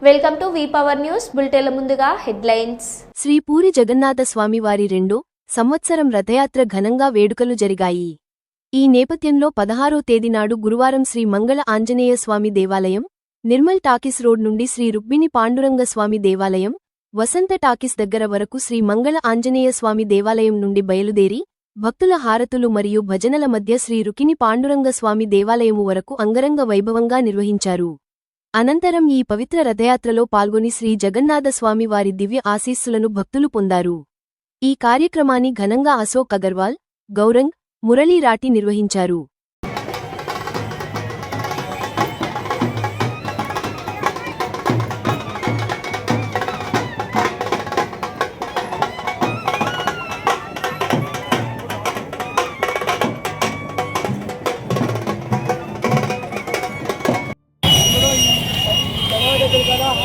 Welcome to V power news బులెటిన్ల ముందుగా headlines. Sri Puri Jagannatha Swamy వారి రెండో సంవత్సరం రథయాత్ర ఘనంగా వేడుకలు జరిగాయి. ఈ నేపథ్యంలో 16వ తేదీ నాడు గురువారం శ్రీ మంగళ ఆంజనేయ స్వామి దేవాలయం, నిర్మల్ టాకీస్ రోడ్ నుండి శ్రీ రుక్మిణి పాండురంగ స్వామి దేవాలయం, వసంత టాకీస్ దగ్గర వరకు శ్రీ మంగళ ఆంజనేయ స్వామి దేవాలయం నుండి బయలుదేరి భక్తుల హారతులు మరియు భజనల మధ్య శ్రీ రుక్మిణి పాండురంగ స్వామి దేవాలయము వరకు అంగరంగ వైభవంగా నిర్వహించారు. అనంతరం ఈ పవిత్ర రథయాత్రలో పాల్గొని శ్రీ జగన్నాథ స్వామి వారి దివ్య ఆశీస్సులను భక్తులు పొందారు. ఈ కార్యక్రమాన్ని ఘనంగా అశోక్ అగర్వాల్, గౌరంగ్, మురళీ రాఠీ నిర్వహించారు.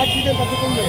ఆక్సిజన్ తగ్గుతుంది.